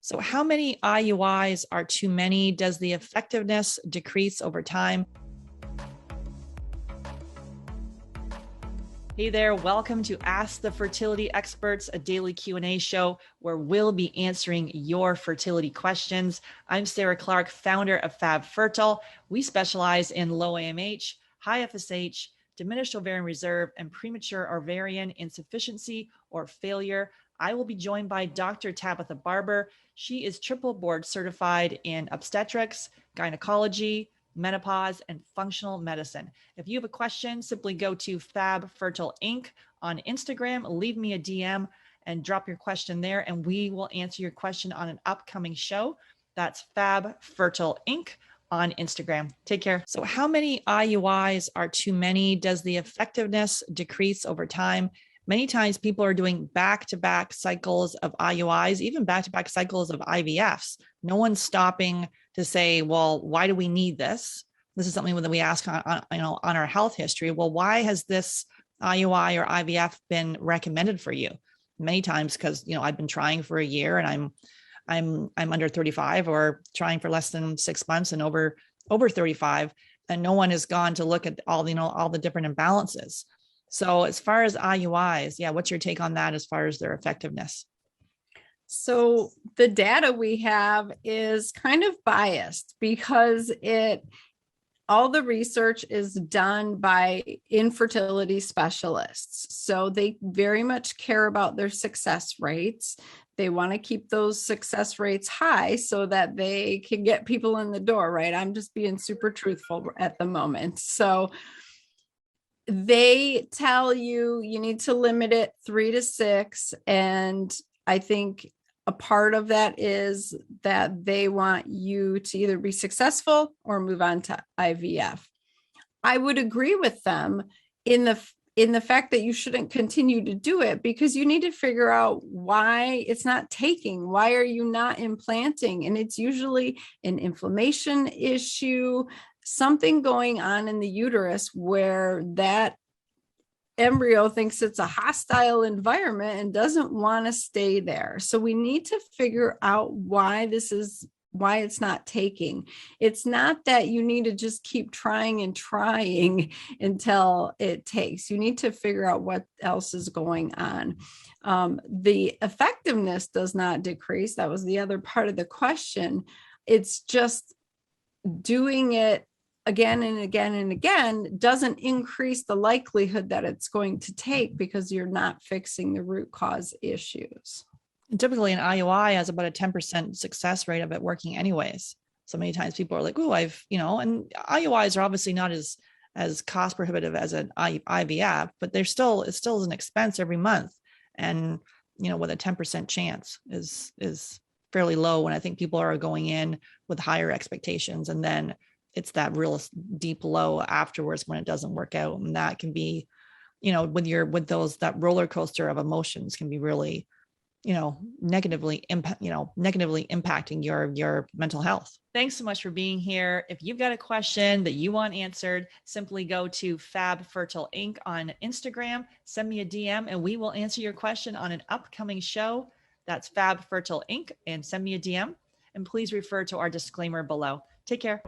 So how many IUIs are too many? Does the effectiveness decrease over time? Hey there, welcome to Ask the Fertility Experts, a daily Q&A show where we'll be answering your fertility questions. I'm Sarah Clark, founder of Fab Fertile. We specialize in low AMH, high FSH, diminished ovarian reserve, and premature ovarian insufficiency or failure. I will be joined by Dr. Tabatha Barber. She is triple board certified in obstetrics, gynecology, menopause, and functional medicine. If you have a question, simply go to Fab Fertile Inc. on Instagram, leave me a DM and drop your question there, and we will answer your question on an upcoming show. That's Fab Fertile Inc. on Instagram. Take care. So how many IUIs are too many? Does the effectiveness decrease over time? Many times people are doing back-to-back cycles of IUIs, even back-to-back cycles of IVFs. No one's stopping to say, well, why do we need this? This is something that we ask on our health history. Well, why has this IUI or IVF been recommended for you? Many times because I've been trying for a year and I'm under 35 or trying for less than 6 months and over 35, and no one has gone to look at all the different imbalances. So as far as IUIs, what's your take on that as far as their effectiveness? So the data we have is kind of biased because all the research is done by infertility specialists. So they very much care about their success rates. They want to keep those success rates high so that they can get people in the door, right? I'm just being super truthful at the moment. So they tell you need to limit it 3 to 6. And I think a part of that is that they want you to either be successful or move on to IVF. I would agree with them in the fact that you shouldn't continue to do it because you need to figure out why it's not taking. Why are you not implanting? And it's usually an inflammation issue, something going on in the uterus where that embryo thinks it's a hostile environment and doesn't want to stay there. So we need to figure out why it's not taking. It's not that you need to just keep trying and trying until it takes. You need to figure out what else is going on. The effectiveness does not decrease. That was the other part of the question. It's just doing it again and again and again doesn't increase the likelihood that it's going to take because you're not fixing the root cause issues. And typically an IUI has about a 10% success rate of it working anyways. So many times people are like, oh, and IUIs are obviously not as cost prohibitive as an IVF, but it still is an expense every month. And, with a 10% chance is fairly low when I think people are going in with higher expectations. And then it's that real deep low afterwards when it doesn't work out. And that can be, that roller coaster of emotions can be really, negatively impacting your mental health. Thanks so much for being here. If you've got a question that you want answered, simply go to Fab Fertile Inc. on Instagram, send me a DM, and we will answer your question on an upcoming show. That's Fab Fertile Inc. and send me a DM. And please refer to our disclaimer below. Take care.